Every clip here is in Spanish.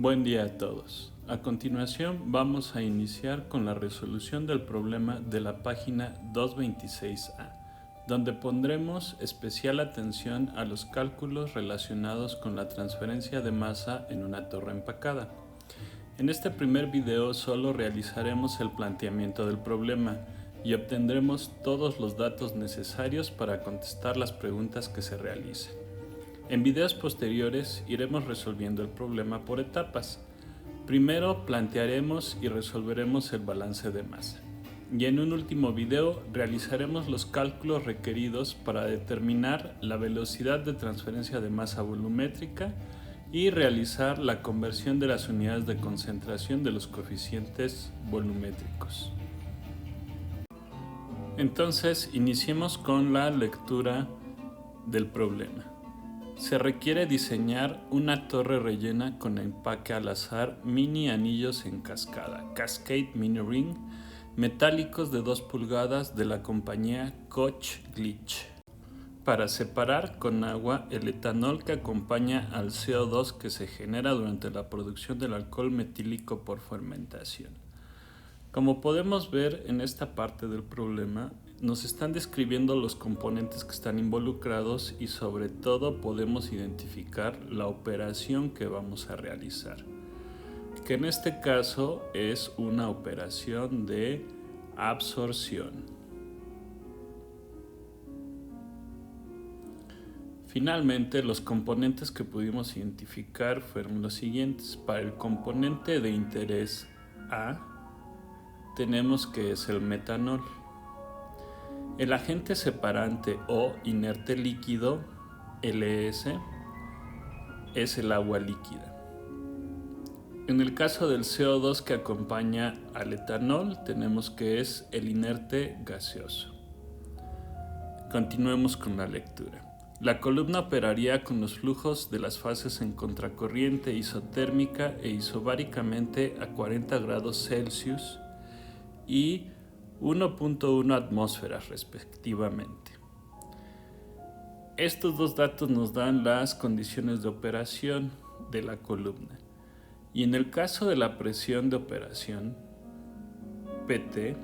Buen día a todos. A continuación vamos a iniciar con la resolución del problema de la página 226A, donde pondremos especial atención a los cálculos relacionados con la transferencia de masa en una torre empacada. En este primer video solo realizaremos el planteamiento del problema y obtendremos todos los datos necesarios para contestar las preguntas que se realicen. En videos posteriores iremos resolviendo el problema por etapas. Primero plantearemos y resolveremos el balance de masa. Y en un último video realizaremos los cálculos requeridos para determinar la velocidad de transferencia de masa volumétrica y realizar la conversión de las unidades de concentración de los coeficientes volumétricos. Entonces, iniciemos con la lectura del problema. Se requiere diseñar una torre rellena con empaque al azar mini anillos en cascada, Cascade Mini Ring, metálicos de 2 pulgadas de la compañía Koch-Glitch, para separar con agua el etanol que acompaña al CO2 que se genera durante la producción del alcohol metílico por fermentación. Como podemos ver en esta parte del problema, nos están describiendo los componentes que están involucrados y sobre todo podemos identificar la operación que vamos a realizar, que en este caso es una operación de absorción. Finalmente, los componentes que pudimos identificar fueron los siguientes. Para el componente de interés A, tenemos que es el metanol. El agente separante o inerte líquido, LS, es el agua líquida. En el caso del CO2 que acompaña al etanol, tenemos que es el inerte gaseoso. Continuemos con la lectura. La columna operaría con los flujos de las fases en contracorriente isotérmica e isobáricamente a 40 grados Celsius y 1.1 atmósferas respectivamente. Estos dos datos nos dan las condiciones de operación de la columna. Y en el caso de la presión de operación, PT,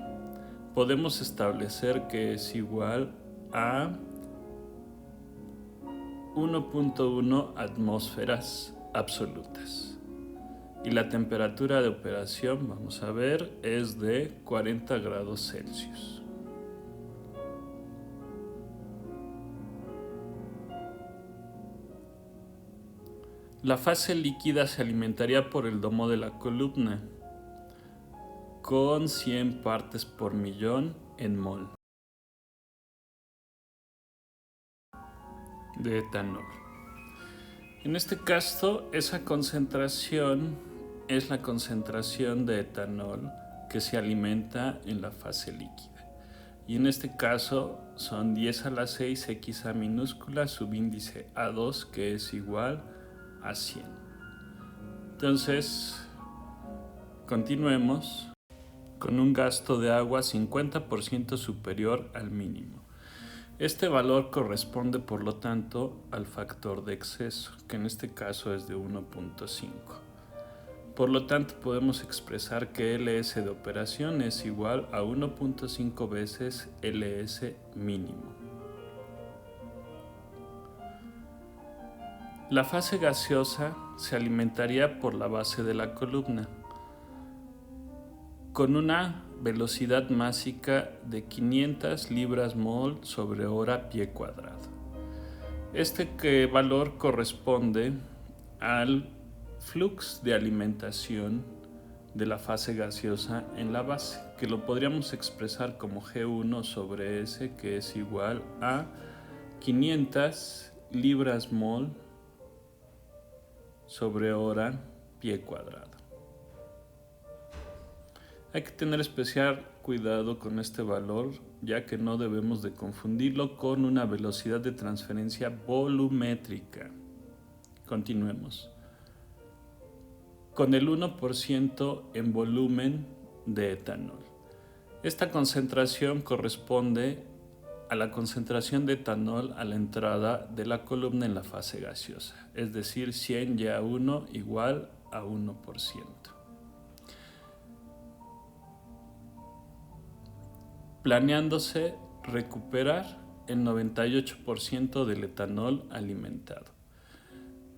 podemos establecer que es igual a 1.1 atmósferas absolutas. Y la temperatura de operación, vamos a ver, es de 40 grados Celsius. La fase líquida se alimentaría por el domo de la columna con 100 partes por millón en mol de etanol. En este caso, esa concentración es la concentración de etanol que se alimenta en la fase líquida. Y en este caso son 10 a la 6 XA minúscula subíndice A2, que es igual a 100. Entonces, continuemos con un gasto de agua 50% superior al mínimo. Este valor corresponde, por lo tanto, al factor de exceso, que en este caso es de 1.5. Por lo tanto, podemos expresar que LS de operación es igual a 1.5 veces LS mínimo. La fase gaseosa se alimentaría por la base de la columna, con una velocidad másica de 500 libras-mol sobre hora pie cuadrado. Este valor corresponde al flux de alimentación de la fase gaseosa en la base, que lo podríamos expresar como G1 sobre S, que es igual a 500 libras-mol sobre hora pie cuadrado. Hay que tener especial cuidado con este valor, ya que no debemos de confundirlo con una velocidad de transferencia volumétrica. Continuemos. Con el 1% en volumen de etanol. Esta concentración corresponde a la concentración de etanol a la entrada de la columna en la fase gaseosa, es decir, 100 Ya1 igual a 1%. Planeándose recuperar el 98% del etanol alimentado.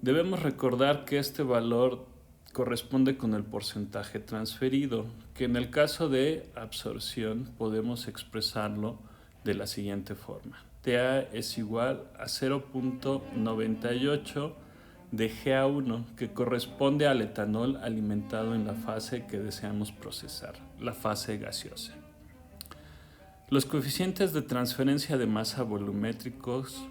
Debemos recordar que este valor corresponde con el porcentaje transferido, que en el caso de absorción podemos expresarlo de la siguiente forma. TA es igual a 0.98 de GA1, que corresponde al etanol alimentado en la fase que deseamos procesar, la fase gaseosa. Los coeficientes de transferencia de masa volumétricos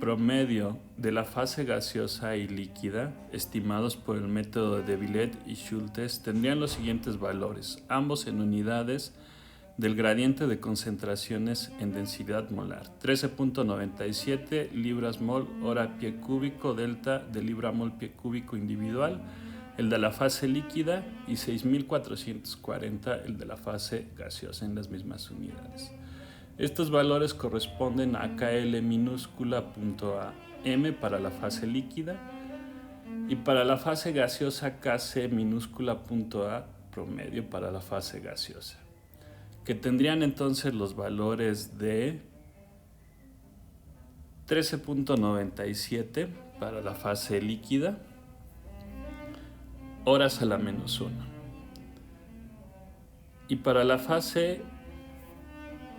promedio de la fase gaseosa y líquida, estimados por el método de Debye y Schultes, tendrían los siguientes valores, ambos en unidades del gradiente de concentraciones en densidad molar: 13.97 libras mol hora pie cúbico delta de libra mol pie cúbico individual, el de la fase líquida, y 6.440 el de la fase gaseosa en las mismas unidades. Estos valores corresponden a KL minúscula punto a M para la fase líquida y para la fase gaseosa KC minúscula punto a promedio para la fase gaseosa, que tendrían entonces los valores de 13.97 para la fase líquida, horas a la menos 1, y para la fase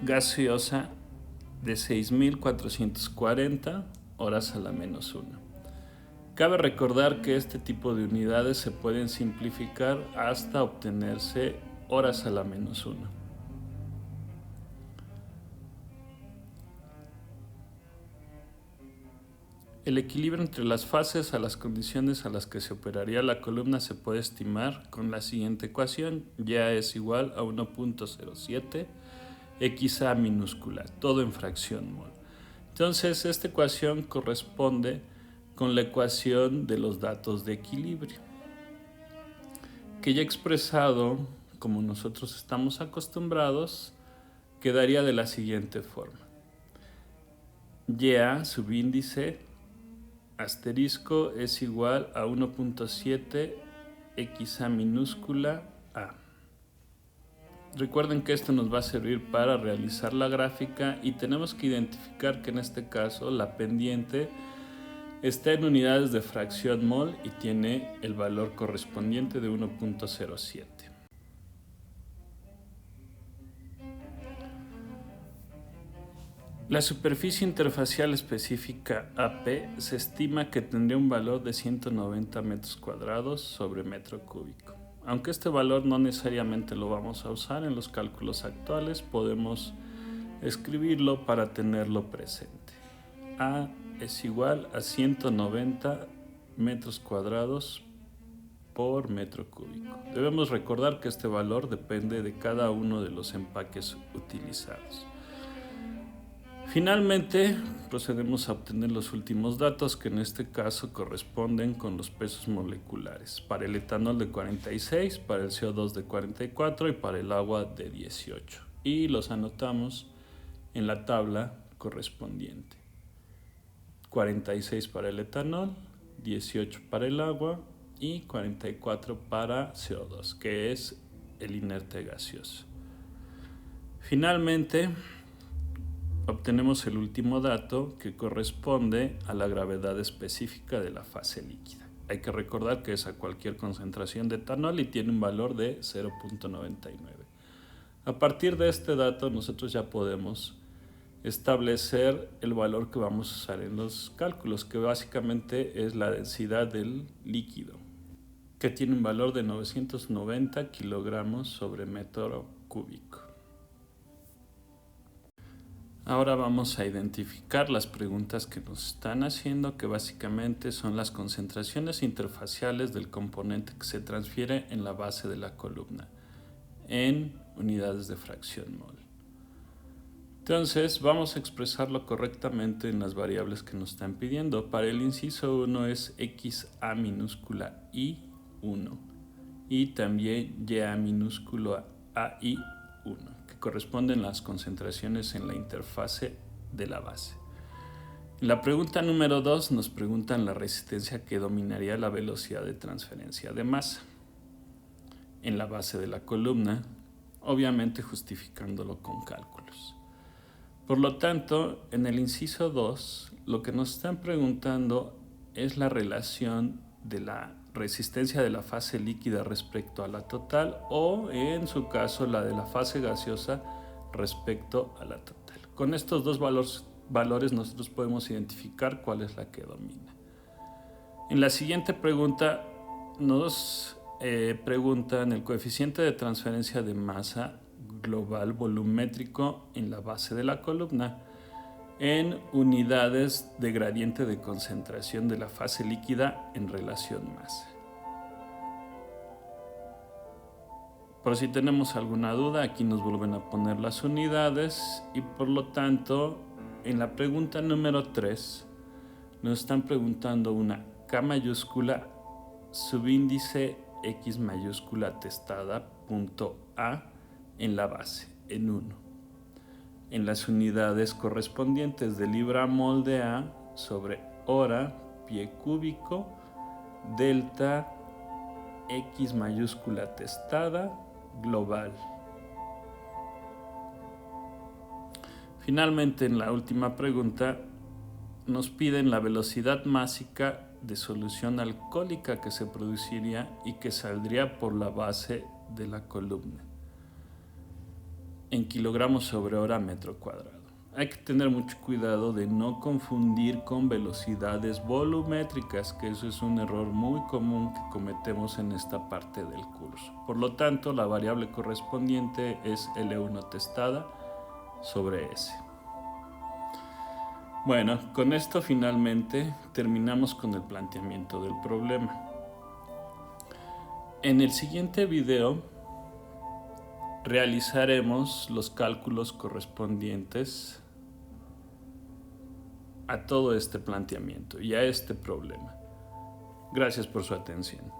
gaseosa de 6.440 horas a la menos 1. Cabe recordar que este tipo de unidades se pueden simplificar hasta obtenerse horas a la menos 1. El equilibrio entre las fases a las condiciones a las que se operaría la columna se puede estimar con la siguiente ecuación. Ya es igual a 1.07 XA minúscula, todo en fracción mol. Entonces, esta ecuación corresponde con la ecuación de los datos de equilibrio, que ya expresado como nosotros estamos acostumbrados, quedaría de la siguiente forma. YA subíndice asterisco es igual a 1.7 XA minúscula A. Recuerden que esto nos va a servir para realizar la gráfica y tenemos que identificar que en este caso la pendiente está en unidades de fracción mol y tiene el valor correspondiente de 1.07. La superficie interfacial específica AP se estima que tendría un valor de 190 metros cuadrados sobre metro cúbico. Aunque este valor no necesariamente lo vamos a usar en los cálculos actuales, podemos escribirlo para tenerlo presente. A es igual a 190 metros cuadrados por metro cúbico. Debemos recordar que este valor depende de cada uno de los empaques utilizados. Finalmente, procedemos a obtener los últimos datos, que en este caso corresponden con los pesos moleculares, para el etanol de 46, para el CO2 de 44 y para el agua de 18. Y los anotamos en la tabla correspondiente. 46 para el etanol, 18 para el agua y 44 para CO2, que es el inerte gaseoso. Finalmente, obtenemos el último dato, que corresponde a la gravedad específica de la fase líquida. Hay que recordar que es a cualquier concentración de etanol y tiene un valor de 0.99. A partir de este dato nosotros ya podemos establecer el valor que vamos a usar en los cálculos, que básicamente es la densidad del líquido, que tiene un valor de 990 kilogramos sobre metro cúbico. Ahora vamos a identificar las preguntas que nos están haciendo, que básicamente son las concentraciones interfaciales del componente que se transfiere en la base de la columna en unidades de fracción mol. Entonces vamos a expresarlo correctamente en las variables que nos están pidiendo. Para el inciso 1 es XA minúscula I1 y también YA minúscula AI1, que corresponden las concentraciones en la interfase de la base. La pregunta número 2 nos preguntan la resistencia que dominaría la velocidad de transferencia de masa en la base de la columna, obviamente justificándolo con cálculos. Por lo tanto, en el inciso 2, lo que nos están preguntando es la relación de la resistencia de la fase líquida respecto a la total o, en su caso, la de la fase gaseosa respecto a la total. Con estos dos valores nosotros podemos identificar cuál es la que domina. En la siguiente pregunta nos preguntan el coeficiente de transferencia de masa global volumétrico en la base de la columna en unidades de gradiente de concentración de la fase líquida en relación masa. Por si tenemos alguna duda, aquí nos vuelven a poner las unidades y por lo tanto en la pregunta número 3 nos están preguntando una K mayúscula subíndice X mayúscula testada punto A en la base, en 1, en las unidades correspondientes de libra molde A sobre hora pie cúbico delta X mayúscula testada global. Finalmente, en la última pregunta nos piden la velocidad másica de solución alcohólica que se produciría y que saldría por la base de la columna en kilogramos sobre hora metro cuadrado. Hay que tener mucho cuidado de no confundir con velocidades volumétricas, que eso es un error muy común que cometemos en esta parte del curso. Por lo tanto, la variable correspondiente es L1 testada sobre S. Bueno, con esto finalmente terminamos con el planteamiento del problema. En el siguiente video realizaremos los cálculos correspondientes a todo este planteamiento y a este problema. Gracias por su atención.